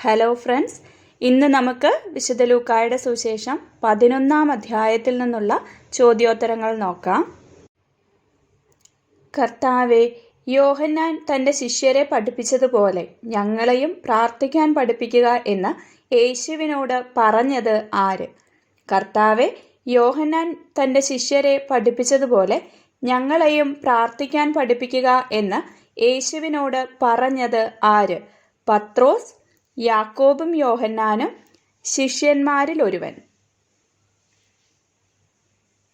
Hello friends, ഇന്ന് നമുക്ക് വിശുദ്ധ ലൂക്കായുടെ സുവിശേഷം 11-ാം അധ്യായത്തിൽ നിന്നുള്ള ചോദ്യോത്തരങ്ങൾ നോക്കാം. കർത്താവേ, യോഹന്നാൻ തൻ്റെ ശിഷ്യരെ പഠിപ്പിച്ചതുപോലെ ഞങ്ങളെയും പ്രാർത്ഥിക്കാൻ പഠിപ്പിക്കുക എന്ന് യേശുവിനോട് പറഞ്ഞത് ആര്? കർത്താവേ, യോഹന്നാൻ തൻ്റെ ശിഷ്യരെ പഠിപ്പിച്ചതുപോലെ ഞങ്ങളെയും പ്രാർത്ഥിക്കാൻ പഠിപ്പിക്കുക എന്ന് യേശുവിനോട് പറഞ്ഞത് ആര്? പത്രോസ്, യാക്കോബും യോഹന്നാനും, ശിഷ്യന്മാരിൽ ഒരുവൻ?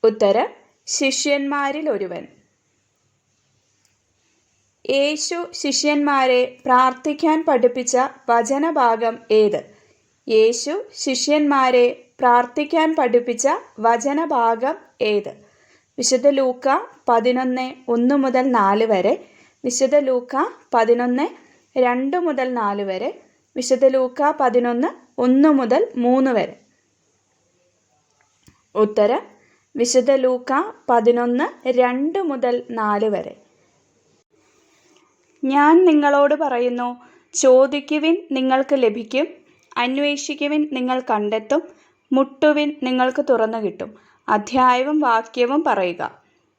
ഉത്തരം: ശിഷ്യന്മാരിൽ ഒരുവൻ. യേശു ശിഷ്യന്മാരെ പ്രാർത്ഥിക്കാൻ പഠിപ്പിച്ച വചനഭാഗം ഏത്? യേശു ശിഷ്യന്മാരെ പ്രാർത്ഥിക്കാൻ പഠിപ്പിച്ച വചനഭാഗം ഏത്? വിശുദ്ധ ലൂക്ക 11:1-4 വരെ, വിശുദ്ധ ലൂക്ക 11:2-4 വരെ, വിശുദ്ധ ലൂക്ക 11:1-3 വരെ. ഉത്തരം: വിശുദ്ധ ലൂക്ക 11:2-4 വരെ. ഞാൻ നിങ്ങളോട് പറയുന്നു, ചോദിക്കുവിൻ നിങ്ങൾക്ക് ലഭിക്കും, അന്വേഷിക്കുവിൻ നിങ്ങൾ കണ്ടെത്തും, മുട്ടുവിൻ നിങ്ങൾക്ക് തുറന്നു കിട്ടും. അധ്യായവും വാക്യവും പറയുക.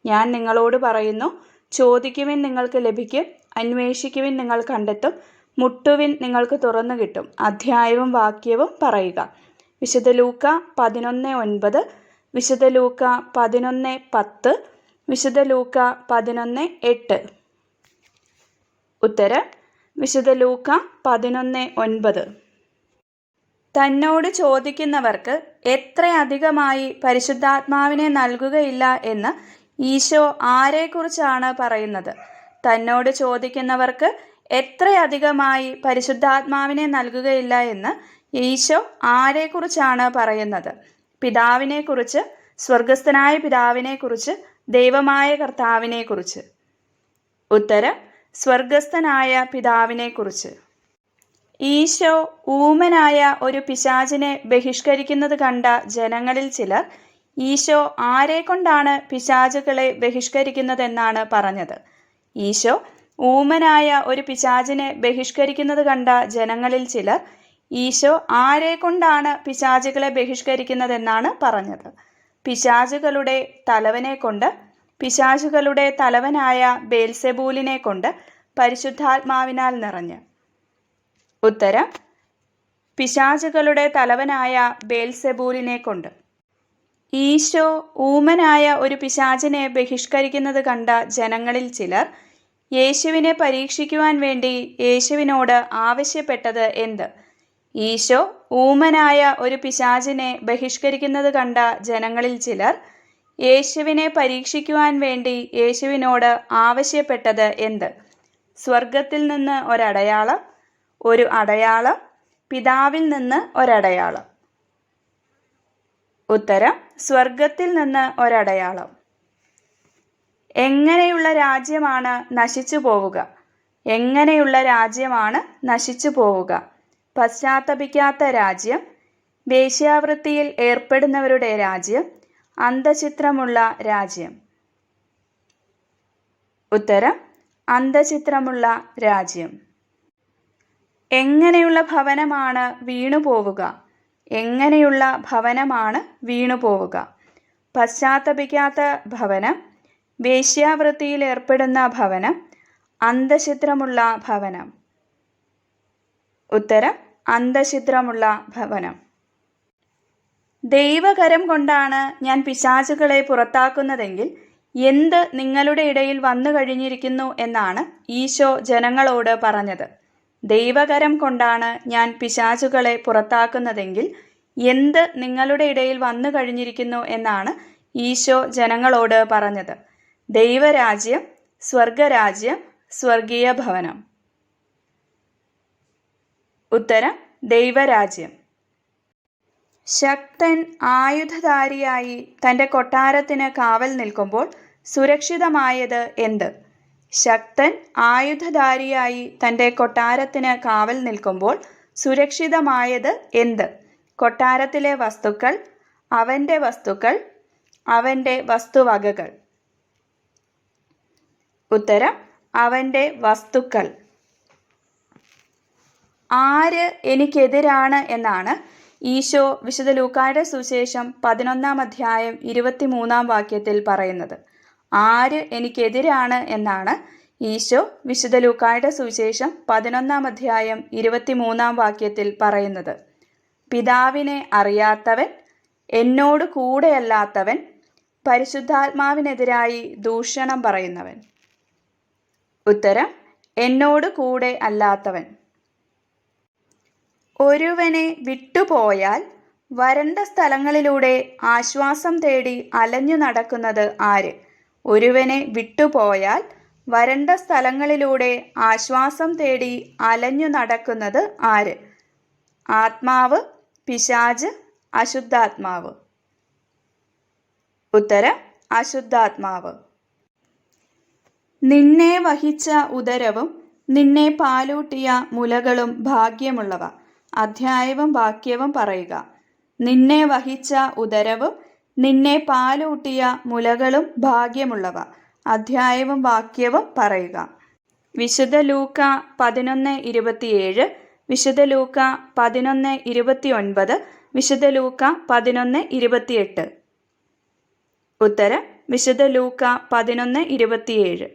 ഞാൻ നിങ്ങളോട് പറയുന്നു, ചോദിക്കുവിൻ നിങ്ങൾക്ക് ലഭിക്കും, അന്വേഷിക്കുവിൻ നിങ്ങൾ കണ്ടെത്തും, മുട്ടുവിൻ നിങ്ങൾക്ക് തുറന്നു കിട്ടും. അധ്യായവും വാക്യവും പറയുക. വിശുദ്ധ ലൂക്ക 11:9, വിശുദ്ധ ലൂക്ക 11:10, വിശുദ്ധ ലൂക്ക 11:8. ഉത്തരം: വിശുദ്ധ ലൂക്ക 11:9. തന്നോട് ചോദിക്കുന്നവർക്ക് എത്ര അധികമായി പരിശുദ്ധാത്മാവിനെ നൽകുകയില്ല എന്ന് ഈശോ ആരെക്കുറിച്ചാണ് പറയുന്നത്? തന്നോട് ചോദിക്കുന്നവർക്ക് എത്രയധികമായി പരിശുദ്ധാത്മാവിനെ നൽകുകയില്ല എന്ന് ഈശോ ആരെക്കുറിച്ചാണ് പറയുന്നത്? പിതാവിനെക്കുറിച്ച്, സ്വർഗസ്ഥനായ പിതാവിനെക്കുറിച്ച്, ദൈവമായ കർത്താവിനെക്കുറിച്ച്. ഉത്തരം: സ്വർഗസ്ഥനായ പിതാവിനെക്കുറിച്ച്. ഈശോ ഊമനായ ഒരു പിശാചിനെ ബഹിഷ്കരിക്കുന്നത് കണ്ട ജനങ്ങളിൽ ചിലർ ഈശോ ആരെക്കൊണ്ടാണ് പിശാചുകളെ ബഹിഷ്കരിക്കുന്നതെന്നാണ് പറഞ്ഞത്? ഈശോ ഊമനായ ഒരു പിശാചിനെ ബഹിഷ്കരിക്കുന്നത് കണ്ട ജനങ്ങളിൽ ചിലർ ഈശോ ആരെക്കൊണ്ടാണ് പിശാചുകളെ ബഹിഷ്കരിക്കുന്നതെന്നാണ് പറഞ്ഞത്? പിശാചുകളുടെ തലവനെ കൊണ്ട്, പിശാചുകളുടെ തലവനായ ബേൽസെബൂലിനെ കൊണ്ട്, പരിശുദ്ധാത്മാവിനാൽ നിറഞ്ഞ്. ഉത്തരം: പിശാചുകളുടെ തലവനായ ബേൽസെബൂലിനെ കൊണ്ട്. ഈശോ ഊമനായ ഒരു പിശാചിനെ ബഹിഷ്കരിക്കുന്നത് കണ്ട ജനങ്ങളിൽ ചിലർ യേശുവിനെ പരീക്ഷിക്കുവാൻ വേണ്ടി യേശുവിനോട് ആവശ്യപ്പെട്ടത് എന്ത്? ഈശോ ഊമനായ ഒരു പിശാചിനെ ബഹിഷ്കരിക്കുന്നത് കണ്ട ജനങ്ങളിൽ ചിലർ യേശുവിനെ പരീക്ഷിക്കുവാൻ വേണ്ടി യേശുവിനോട് ആവശ്യപ്പെട്ടത് എന്ത്? സ്വർഗത്തിൽ നിന്ന് ഒരടയാളം, ഒരു അടയാളം, പിതാവിൽ നിന്ന് ഒരടയാളം. ഉത്തരം: സ്വർഗത്തിൽ നിന്ന് ഒരടയാളം. എങ്ങനെയുള്ള രാജ്യമാണ് നശിച്ചു പോവുക? എങ്ങനെയുള്ള രാജ്യമാണ് നശിച്ചു പോവുക? പശ്ചാത്തപിക്കാത്ത രാജ്യം, വേശ്യാവൃത്തിയിൽ ഏർപ്പെടുന്നവരുടെ രാജ്യം, അന്തഃഛിദ്രമുള്ള രാജ്യം. ഉത്തരം: അന്തഃഛിദ്രമുള്ള രാജ്യം. എങ്ങനെയുള്ള ഭവനമാണ് വീണുപോവുക? എങ്ങനെയുള്ള ഭവനമാണ് വീണുപോവുക? പശ്ചാത്തപിക്കാത്ത ഭവനം, വേശ്യാവൃത്തിയിൽ ഏർപ്പെടുന്ന ഭവനം, അന്തഃഛിദ്രമുള്ള ഭവനം. ഉത്തരം: അന്തഃഛിദ്രമുള്ള ഭവനം. ദൈവകരം കൊണ്ടാണ് ഞാൻ പിശാചുകളെ പുറത്താക്കുന്നതെങ്കിൽ എന്ത് നിങ്ങളുടെ ഇടയിൽ വന്നു കഴിഞ്ഞിരിക്കുന്നു എന്നാണ് ഈശോ ജനങ്ങളോട് പറഞ്ഞത്? ദൈവകരം കൊണ്ടാണ് ഞാൻ പിശാചുകളെ പുറത്താക്കുന്നതെങ്കിൽ എന്ത് നിങ്ങളുടെ ഇടയിൽ വന്നു കഴിഞ്ഞിരിക്കുന്നു എന്നാണ് ഈശോ ജനങ്ങളോട് പറഞ്ഞത്? ദൈവരാജ്യം, സ്വർഗരാജ്യം, സ്വർഗീയ ഭവനം. ഉത്തരം: ദൈവരാജ്യം. ശക്തൻ ആയുധധാരിയായി തൻ്റെ കൊട്ടാരത്തിന് കാവൽ നിൽക്കുമ്പോൾ സുരക്ഷിതമായത് എന്ത്? ശക്തൻ ആയുധധാരിയായി തൻ്റെ കൊട്ടാരത്തിന് കാവൽ നിൽക്കുമ്പോൾ സുരക്ഷിതമായത് എന്ത്? കൊട്ടാരത്തിലെ വസ്തുക്കൾ, അവൻ്റെ വസ്തുക്കൾ, അവൻ്റെ വസ്തുവകകൾ. ഉത്തരം: അവൻ്റെ വസ്തുക്കൾ. ആര് എനിക്കെതിരാണ് എന്നാണ് ഈശോ വിശുദ്ധ ലൂക്കായുടെ സുവിശേഷം 11-ാം അധ്യായം 23-ാം വാക്യത്തിൽ പറയുന്നത്. ആര് എനിക്കെതിരാണ് എന്നാണ് ഈശോ വിശുദ്ധ ലൂക്കായുടെ സുവിശേഷം 11-ാം അധ്യായം 23-ാം വാക്യത്തിൽ പറയുന്നത്. പിതാവിനെ അറിയാത്തവൻ, എന്നോട് കൂടെയല്ലാത്തവൻ, പരിശുദ്ധാത്മാവിനെതിരായി ദൂഷണം പറയുന്നവൻ. ഉത്തരം: എന്നോട് കൂടെ അല്ലാത്തവൻ. ഒരുവനെ വിട്ടുപോയാൽ വരണ്ട സ്ഥലങ്ങളിലൂടെ ആശ്വാസം തേടി അലഞ്ഞു നടക്കുന്നത് ആര്? ഒരുവനെ വിട്ടുപോയാൽ വരണ്ട സ്ഥലങ്ങളിലൂടെ ആശ്വാസം തേടി അലഞ്ഞു നടക്കുന്നത് ആര്? ആത്മാവ്, പിശാച്, അശുദ്ധാത്മാവ്. ഉത്തരം: അശുദ്ധാത്മാവ്. നിന്നെ വഹിച്ച ഉദരവും നിന്നെ പാലൂട്ടിയ മുലകളും ഭാഗ്യമുള്ളവ. അധ്യായവും വാക്യവും പറയുക. നിന്നെ വഹിച്ച ഉദരവും നിന്നെ പാലൂട്ടിയ മുലകളും ഭാഗ്യമുള്ളവ. അധ്യായവും വാക്യവും പറയുക. വിശുദ്ധ ലൂക്ക 11:27, വിശുദ്ധ ലൂക്ക 11:29, വിശുദ്ധ ലൂക്ക 11:28. ഉത്തരം: വിശുദ്ധ ലൂക്ക 11:27.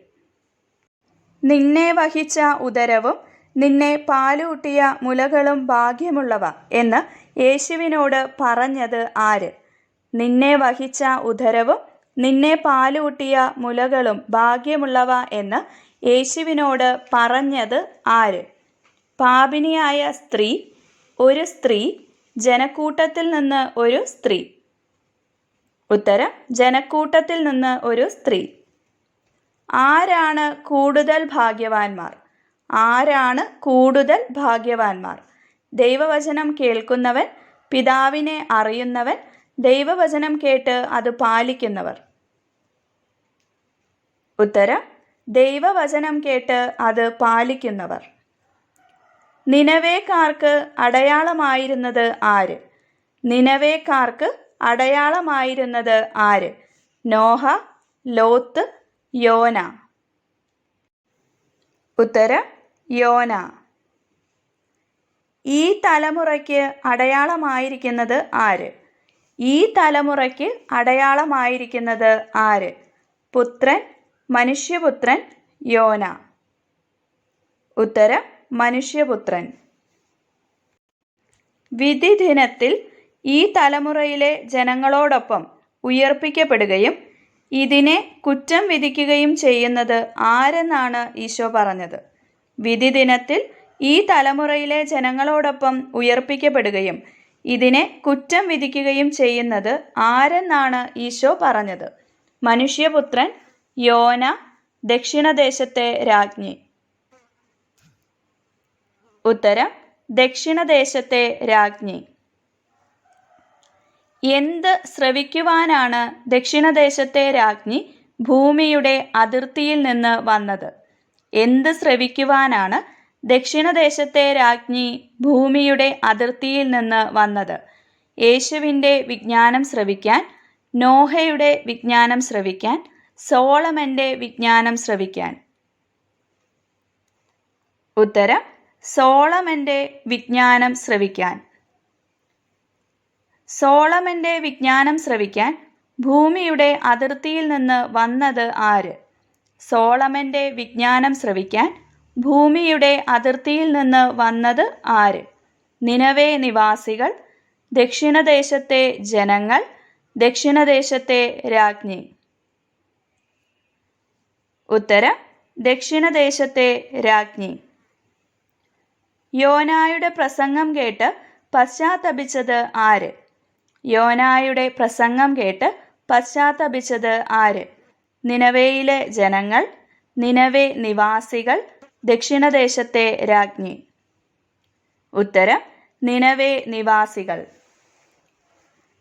നിന്നെ വഹിച്ച ഉദരവും നിന്നെ പാലൂട്ടിയ മുലകളും ഭാഗ്യമുള്ളവ എന്ന് യേശുവിനോട് പറഞ്ഞത് ആര്? നിന്നെ വഹിച്ച ഉദരവും നിന്നെ പാലൂട്ടിയ മുലകളും ഭാഗ്യമുള്ളവ എന്ന് യേശുവിനോട് പറഞ്ഞത് ആര്? പാപിനിയായ സ്ത്രീ, ഒരു സ്ത്രീ, ജനക്കൂട്ടത്തിൽ നിന്ന് ഒരു സ്ത്രീ. ഉത്തരം: ജനക്കൂട്ടത്തിൽ നിന്ന് ഒരു സ്ത്രീ. ആരാണ് കൂടുതൽ ഭാഗ്യവാന്മാർ? ആരാണ് കൂടുതൽ ഭാഗ്യവാന്മാർ? ദൈവവചനം കേൾക്കുന്നവൻ, പിതാവിനെ അറിയുന്നവൻ, ദൈവവചനം കേട്ട് അത് പാലിക്കുന്നവർ. ഉത്തരം: ദൈവവചനം കേട്ട് അത് പാലിക്കുന്നവർ. നിനവേക്കാർക്ക് അടയാളമായിരുന്നത് ആര്? നിനവേക്കാർക്ക് അടയാളമായിരുന്നത് ആര്? നോഹ, ലോത്ത്, യോന. ഉത്തരം: യോന. ഈ തലമുറയ്ക്ക് അടയാളമായിരിക്കുന്നത് ആര്? ഈ തലമുറയ്ക്ക് അടയാളമായിരിക്കുന്നത് ആര്? പുത്രൻ, മനുഷ്യപുത്രൻ, യോന. ഉത്തരം: മനുഷ്യപുത്രൻ. വിധി ദിനത്തിൽ ഈ തലമുറയിലെ ജനങ്ങളോടൊപ്പം ഉയർപ്പിക്കപ്പെടുകയും ഇതിനെ കുറ്റം വിധിക്കുകയും ചെയ്യുന്നത് ആരെന്നാണ് ഈശോ പറഞ്ഞത്? വിധി ദിനത്തിൽ ഈ തലമുറയിലെ ജനങ്ങളോടൊപ്പം ഉയർപ്പിക്കപ്പെടുകയും ഇതിനെ കുറ്റം വിധിക്കുകയും ചെയ്യുന്നത് ആരെന്നാണ് ഈശോ പറഞ്ഞത്? മനുഷ്യപുത്രൻ, യോന, ദക്ഷിണദേശത്തെ രാജ്ഞി. ഉത്തരം: ദക്ഷിണദേശത്തെ രാജ്ഞി. എന്ത് ശ്രവിക്കുവാനാണ് ദക്ഷിണദേശത്തെ രാജ്ഞി ഭൂമിയുടെ അതിർത്തിയിൽ നിന്ന് വന്നത്? എന്ത് ശ്രവിക്കുവാനാണ് ദക്ഷിണദേശത്തെ രാജ്ഞി ഭൂമിയുടെ അതിർത്തിയിൽ നിന്ന് വന്നത്? യേശുവിൻ്റെ വിജ്ഞാനം ശ്രവിക്കാൻ, നോഹയുടെ വിജ്ഞാനം ശ്രവിക്കാൻ, സോളമൻ്റെ വിജ്ഞാനം ശ്രവിക്കാൻ. ഉത്തരം: സോളമൻ്റെ വിജ്ഞാനം ശ്രവിക്കാൻ. സോളമൻ്റെ വിജ്ഞാനം ശ്രവിക്കാൻ ഭൂമിയുടെ അതിർത്തിയിൽ നിന്ന് വന്നത് ആര്? സോളമൻ്റെ വിജ്ഞാനം ശ്രവിക്കാൻ ഭൂമിയുടെ അതിർത്തിയിൽ നിന്ന് വന്നത് ആര്? നിനവേ നിവാസികൾ, ദക്ഷിണദേശത്തെ ജനങ്ങൾ, ദക്ഷിണദേശത്തെ രാജ്ഞി. ഉത്തരം: ദക്ഷിണദേശത്തെ രാജ്ഞി. യോനായുടെ പ്രസംഗം കേട്ട് പശ്ചാത്തപിച്ചത് ആര്? യോനായുടെ പ്രസംഗം കേട്ട് പശ്ചാത്തപിച്ചത് ആര്? നിനവേയിലെ ജനങ്ങൾ, നിനവേ നിവാസികൾ, ദക്ഷിണദേശത്തെ രാജ്ഞി. ഉത്തരം: നിനവേ നിവാസികൾ.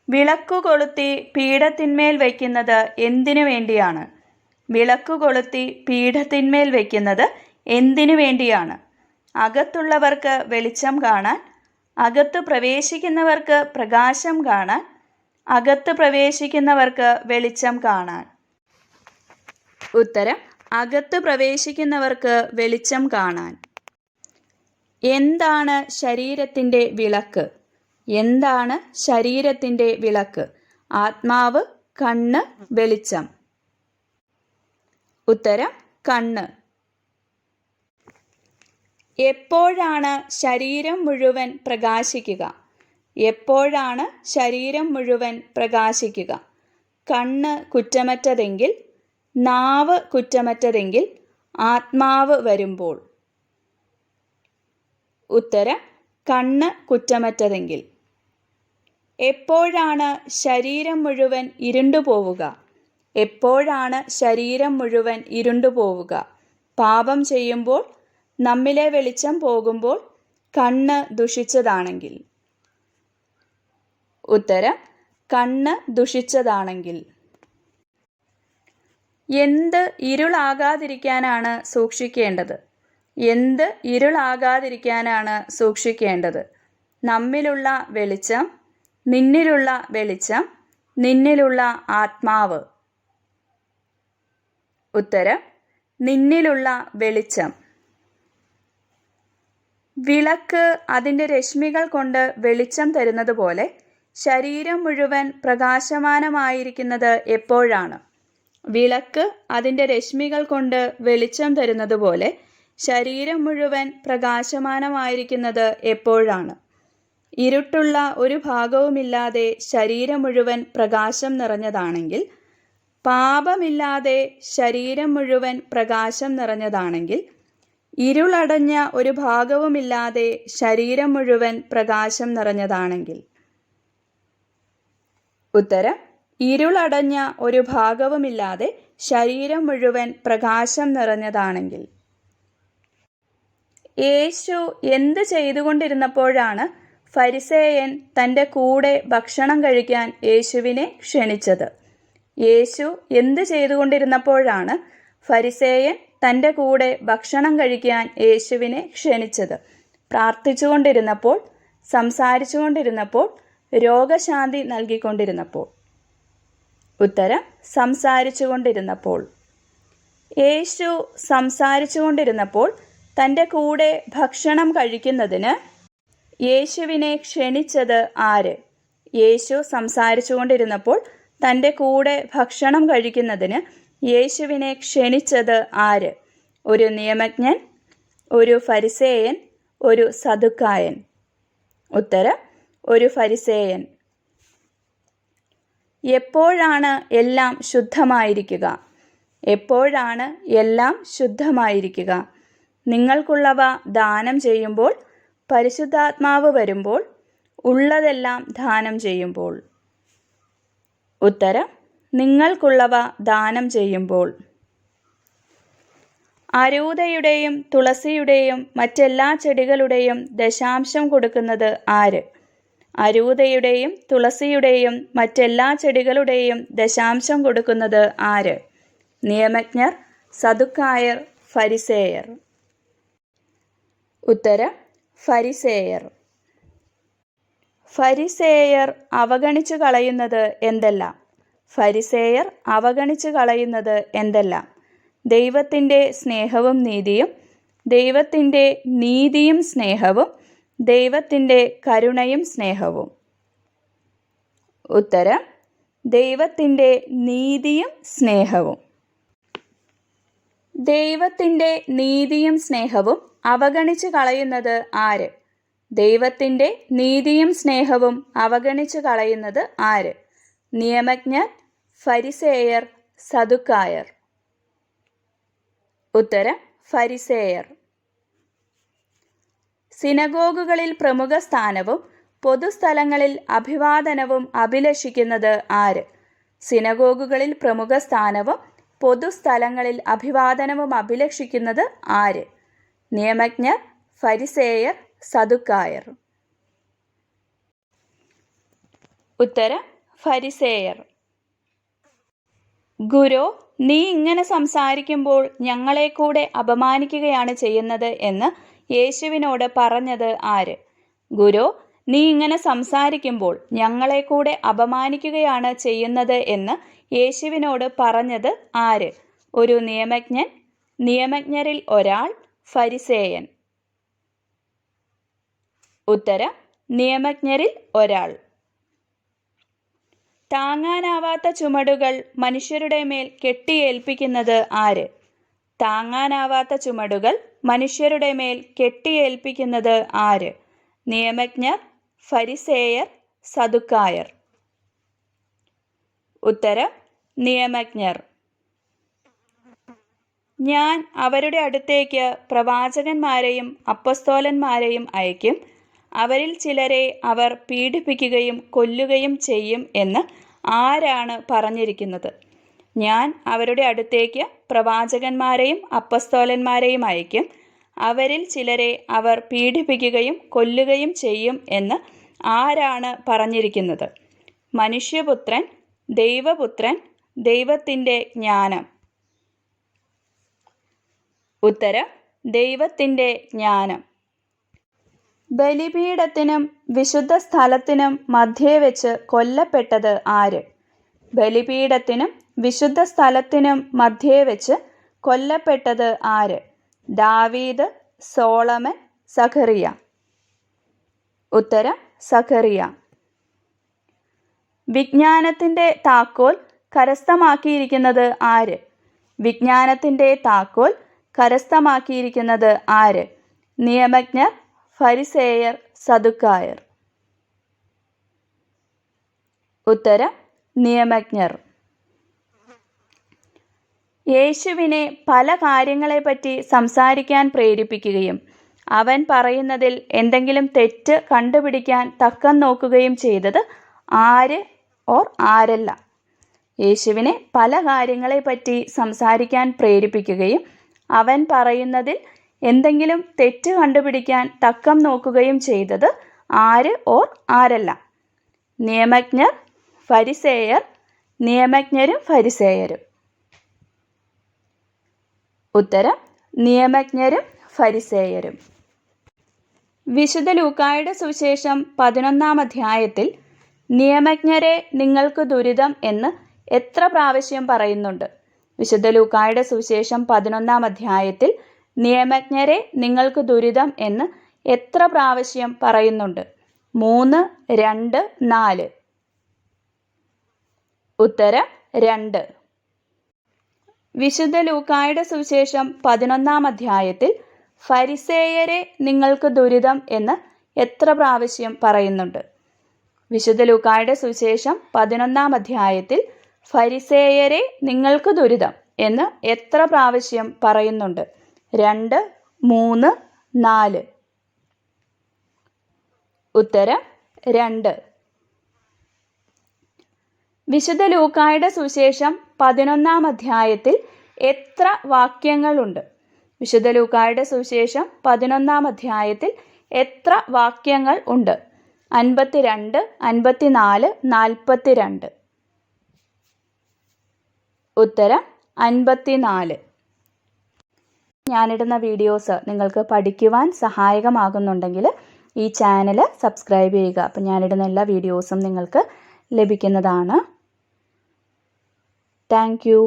വിളക്കു കൊളുത്തി പീഠത്തിന്മേൽ വയ്ക്കുന്നത് എന്തിനു വേണ്ടിയാണ്? വിളക്കു കൊളുത്തി പീഠത്തിന്മേൽ വയ്ക്കുന്നത് എന്തിനു വേണ്ടിയാണ്? അകത്തുള്ളവർക്ക് വെളിച്ചം കാണാൻ, അകത്ത് പ്രവേശിക്കുന്നവർക്ക് പ്രകാശം കാണാൻ, അകത്ത് പ്രവേശിക്കുന്നവർക്ക് വെളിച്ചം കാണാൻ. ഉത്തരം: അകത്ത് പ്രവേശിക്കുന്നവർക്ക് വെളിച്ചം കാണാൻ. എന്താണ് ശരീരത്തിൻ്റെ വിളക്ക്? എന്താണ് ശരീരത്തിൻ്റെ വിളക്ക്? ആത്മാവ്, കണ്ണ്, വെളിച്ചം. ഉത്തരം കണ്ണ്. എപ്പോഴാണ് ശരീരം മുഴുവൻ പ്രകാശിക്കുക? എപ്പോഴാണ് ശരീരം മുഴുവൻ പ്രകാശിക്കുക? കണ്ണ് കുറ്റമറ്റതെങ്കിൽ, നാവ് കുറ്റമറ്റതെങ്കിൽ, ആത്മാവ് വരുമ്പോൾ. ഉത്തരം കണ്ണ് കുറ്റമറ്റതെങ്കിൽ. എപ്പോഴാണ് ശരീരം മുഴുവൻ ഇരുണ്ടുപോവുക? എപ്പോഴാണ് ശരീരം മുഴുവൻ ഇരുണ്ടുപോവുക? പാപം ചെയ്യുമ്പോൾ, നമ്മിലെ വെളിച്ചം പോകുമ്പോൾ, കണ്ണ് ദുഷിച്ചതാണെങ്കിൽ. ഉത്തരം കണ്ണ് ദുഷിച്ചതാണെങ്കിൽ. എന്ത് ഇരുളാകാതിരിക്കാനാണ് സൂക്ഷിക്കേണ്ടത്? എന്ത് ഇരുളാകാതിരിക്കാനാണ് സൂക്ഷിക്കേണ്ടത്? നമ്മിലുള്ള വെളിച്ചം, നിന്നിലുള്ള വെളിച്ചം, നിന്നിലുള്ള ആത്മാവ്. ഉത്തരം നിന്നിലുള്ള വെളിച്ചം. വിളക്ക് അതിൻ്റെ രശ്മികൾ കൊണ്ട് വെളിച്ചം തരുന്നത് പോലെ ശരീരം മുഴുവൻ പ്രകാശമാനമായിരിക്കുന്നത് എപ്പോഴാണ്? വിളക്ക് അതിൻ്റെ രശ്മികൾ കൊണ്ട് വെളിച്ചം തരുന്നത് പോലെ ശരീരം മുഴുവൻ പ്രകാശമാനമായിരിക്കുന്നത് എപ്പോഴാണ്? ഇരുട്ടുള്ള ഒരു ഭാഗവുമില്ലാതെ ശരീരം മുഴുവൻ പ്രകാശം നിറഞ്ഞതാണെങ്കിൽ, പാപമില്ലാതെ ശരീരം മുഴുവൻ പ്രകാശം നിറഞ്ഞതാണെങ്കിൽ, ഇരുളടഞ്ഞ ഒരു ഭാഗവുമില്ലാതെ ശരീരം മുഴുവൻ പ്രകാശം നിറഞ്ഞതാണെങ്കിൽ. ഉത്തരം ഇരുളടഞ്ഞ ഒരു ഭാഗവുമില്ലാതെ ശരീരം മുഴുവൻ പ്രകാശം നിറഞ്ഞതാണെങ്കിൽ. യേശു എന്ത് ചെയ്തുകൊണ്ടിരുന്നപ്പോഴാണ് ഫരിസേയൻ തൻ്റെ കൂടെ ഭക്ഷണം കഴിക്കാൻ യേശുവിനെ ക്ഷണിച്ചത്? യേശു എന്ത് ചെയ്തുകൊണ്ടിരുന്നപ്പോഴാണ് ഫരിസേയൻ തൻ്റെ കൂടെ ഭക്ഷണം കഴിക്കാൻ യേശുവിനെ ക്ഷണിച്ചത്? പ്രാർത്ഥിച്ചുകൊണ്ടിരുന്നപ്പോൾ, സംസാരിച്ചുകൊണ്ടിരുന്നപ്പോൾ, രോഗശാന്തി നൽകിക്കൊണ്ടിരുന്നപ്പോൾ. ഉത്തരം സംസാരിച്ചുകൊണ്ടിരുന്നപ്പോൾ. യേശു സംസാരിച്ചുകൊണ്ടിരുന്നപ്പോൾ തൻ്റെ കൂടെ ഭക്ഷണം കഴിക്കുന്നതിന് യേശുവിനെ ക്ഷണിച്ചത് ആര്? യേശു സംസാരിച്ചുകൊണ്ടിരുന്നപ്പോൾ തൻ്റെ കൂടെ ഭക്ഷണം കഴിക്കുന്നതിന് യേശുവിനെ ക്ഷണിച്ചത് ആര്? ഒരു നിയമജ്ഞൻ, ഒരു ഫരിസേയൻ, ഒരു സദുക്കായൻ. ഉത്തരം ഒരു ഫരിസേയൻ. എപ്പോഴാണ് എല്ലാം ശുദ്ധമായിരിക്കുക? എപ്പോഴാണ് എല്ലാം ശുദ്ധമായിരിക്കുക? നിങ്ങൾക്കുള്ളവ ദാനം ചെയ്യുമ്പോൾ, പരിശുദ്ധാത്മാവ് വരുമ്പോൾ, ഉള്ളതെല്ലാം ദാനം ചെയ്യുമ്പോൾ. ഉത്തരം നിങ്ങൾക്കുള്ളവ ദാനം ചെയ്യുമ്പോൾ. അരൂതയുടെയും തുളസിയുടെയും മറ്റെല്ലാ ചെടികളുടെയും ദശാംശം കൊടുക്കുന്നത് ആര്? അരൂതയുടെയും തുളസിയുടെയും മറ്റെല്ലാ ചെടികളുടെയും ദശാംശം കൊടുക്കുന്നത് ആര്? നിയമജ്ഞർ, സദുക്കായർ, ഫരിസേയർ. ഉത്തരം ഫരിസേയർ. ഫരിസേയർ അവഗണിച്ചു കളയുന്നത് എന്തെല്ലാം? ഫരിസേയർ അവഗണിച്ചു കളയുന്നത് എന്തെല്ലാം? ദൈവത്തിൻ്റെ സ്നേഹവും നീതിയും, ദൈവത്തിൻ്റെ നീതിയും സ്നേഹവും, ദൈവത്തിൻ്റെ കരുണയും സ്നേഹവും. ഉത്തരം ദൈവത്തിൻ്റെ നീതിയും സ്നേഹവും. ദൈവത്തിൻ്റെ നീതിയും സ്നേഹവും അവഗണിച്ചു കളയുന്നത് ആര്? ദൈവത്തിൻ്റെ നീതിയും സ്നേഹവും അവഗണിച്ചു കളയുന്നത് ആര്? നിയമജ്ഞർ, ഫരിസേയർ, സദുക്കായർ. ഉത്തരം ഫരിസേയർ. സിനഗോഗുകളിൽ പ്രമുഖ സ്ഥാനവും പൊതുസ്ഥലങ്ങളിൽ അഭിവാദനവും അഭിലഷിക്കുന്നത് ആര്? സിനഗോഗുകളിൽ പ്രമുഖ സ്ഥാനവും പൊതുസ്ഥലങ്ങളിൽ അഭിവാദനവും അഭിലഷിക്കുന്നത് ആര്? നിയമജ്ഞർ, ഫരിസേയർ, സദുക്കായർ. ഉത്തരം ഫരിസേയർ. ഗുരു, നീ ഇങ്ങനെ സംസാരിക്കുമ്പോൾ ഞങ്ങളെ കൂടെ അപമാനിക്കുകയാണ് ചെയ്യുന്നത് എന്ന് യേശുവിനോട് പറഞ്ഞത് ആര്? ഗുരു, നീ ഇങ്ങനെ സംസാരിക്കുമ്പോൾ ഞങ്ങളെ കൂടെ അപമാനിക്കുകയാണ് ചെയ്യുന്നത് എന്ന് യേശുവിനോട് പറഞ്ഞത് ആര്? ഒരു നിയമജ്ഞൻ, നിയമജ്ഞരിൽ ഒരാൾ, ഫരിസേയൻ. ഉത്തരം നിയമജ്ഞരിൽ ഒരാൾ. താങ്ങാനാവാത്ത ചുമടുകൾ മനുഷ്യരുടെ മേൽ കെട്ടിയേൽപ്പിക്കുന്നത് ആര്? താങ്ങാനാവാത്ത ചുമടുകൾ മനുഷ്യരുടെ മേൽ കെട്ടിയേൽപ്പിക്കുന്നത് ആര്? നിയമജ്ഞർ, ഫരിസേയർ, സദുക്കായർ. ഉത്തരം നിയമജ്ഞർ. ഞാൻ അവരുടെ അടുത്തേക്ക് പ്രവാചകന്മാരെയും അപ്പസ്തോലന്മാരെയും അയക്കും. അവരിൽ ചിലരെ അവർ പീഡിപ്പിക്കുകയും കൊല്ലുകയും ചെയ്യും എന്ന് ആരാണ് പറഞ്ഞിരിക്കുന്നത്? ഞാൻ അവരുടെ അടുത്തേക്ക് പ്രവാചകന്മാരെയും അപ്പസ്തോലന്മാരെയും അയക്കും. അവരിൽ ചിലരെ അവർ പീഡിപ്പിക്കുകയും കൊല്ലുകയും ചെയ്യും എന്ന് ആരാണ് പറഞ്ഞിരിക്കുന്നത്? മനുഷ്യപുത്രൻ, ദൈവപുത്രൻ, ദൈവത്തിൻ്റെ ജ്ഞാനം. ഉത്തരം ദൈവത്തിൻ്റെ ജ്ഞാനം. ബലിപീഠത്തിനും വിശുദ്ധ സ്ഥലത്തിനും മധ്യേ വെച്ച് കൊല്ലപ്പെട്ടത് ആര്? ബലിപീഠത്തിനും വിശുദ്ധ സ്ഥലത്തിനും മധ്യേ വെച്ച് കൊല്ലപ്പെട്ടത് ആര്? ദാവീദ്, സോളമൻ, സഖറിയ. ഉത്തരം സഖറിയ. വിജ്ഞാനത്തിൻ്റെ താക്കോൽ കരസ്ഥമാക്കിയിരിക്കുന്നത് ആര്? വിജ്ഞാനത്തിൻ്റെ താക്കോൽ കരസ്ഥമാക്കിയിരിക്കുന്നത് ആര്? നിയമജ്ഞർ, ഫരിസേയർ, സദുക്കായർ. ഉത്തരം നിയമജ്ഞർ. യേശുവിനെ പല കാര്യങ്ങളെപ്പറ്റി സംസാരിക്കാൻ പ്രേരിപ്പിക്കുകയും അവൻ പറയുന്നതിൽ എന്തെങ്കിലും തെറ്റ് കണ്ടുപിടിക്കാൻ തക്കം നോക്കുകയും ചെയ്തത് ആര് ഓർ ആരല്ല? യേശുവിനെ പല കാര്യങ്ങളെപ്പറ്റി സംസാരിക്കാൻ പ്രേരിപ്പിക്കുകയും അവൻ പറയുന്നതിൽ എന്തെങ്കിലും തെറ്റ് കണ്ടുപിടിക്കാൻ തക്കം നോക്കുകയും ചെയ്തത് ആര് ഓർ ആരല്ല? നിയമജ്ഞർ, ഫരിസേയർ, നിയമജ്ഞരും ഫരിസേയരും. ഉത്തരം നിയമജ്ഞരും ഫരിസേയരും. വിശുദ്ധ ലൂക്കായുടെ സുവിശേഷം 11-ാം അധ്യായത്തിൽ നിയമജ്ഞരെ നിങ്ങൾക്ക് ദുരിതം എന്ന് എത്ര പ്രാവശ്യം പറയുന്നുണ്ട്? വിശുദ്ധ ലൂക്കായുടെ സുവിശേഷം 11-ാം അധ്യായത്തിൽ നിയമജ്ഞരെ നിങ്ങൾക്ക് ദുരിതം എന്ന് എത്ര പ്രാവശ്യം പറയുന്നുണ്ട്? 3, 2, 4. ഉത്തരം 2. വിശുദ്ധ ലൂക്കായുടെ സുവിശേഷം 11-ാം അധ്യായത്തിൽ ഫരിസേയരെ നിങ്ങൾക്ക് ദുരിതം എന്ന് എത്ര പ്രാവശ്യം പറയുന്നുണ്ട്? വിശുദ്ധ ലൂക്കായുടെ സുവിശേഷം 11-ാം അധ്യായത്തിൽ ഫരിസേയരെ നിങ്ങൾക്ക് ദുരിതം എന്ന് എത്ര പ്രാവശ്യം പറയുന്നുണ്ട്? 2, 3, 4. ഉത്തരം 2. വിശുദ്ധ ലൂക്കായുടെ സുവിശേഷം 11-ാം അധ്യായത്തിൽ എത്ര വാക്യങ്ങളുണ്ട്? വിശുദ്ധ ലൂക്കായുടെ സുവിശേഷം 11-ാം അധ്യായത്തിൽ എത്ര വാക്യങ്ങൾ ഉണ്ട്? 52, 54, 42. ഉത്തരം 54. ഞാനിടുന്ന വീഡിയോസ് നിങ്ങൾക്ക് പഠിക്കുവാൻ സഹായകമാകുന്നുണ്ടെങ്കിൽ ഈ ചാനൽ സബ്സ്ക്രൈബ് ചെയ്യുക. അപ്പം ഞാനിടുന്ന എല്ലാ വീഡിയോസും നിങ്ങൾക്ക് ലഭിക്കുന്നതാണ്. Thank you.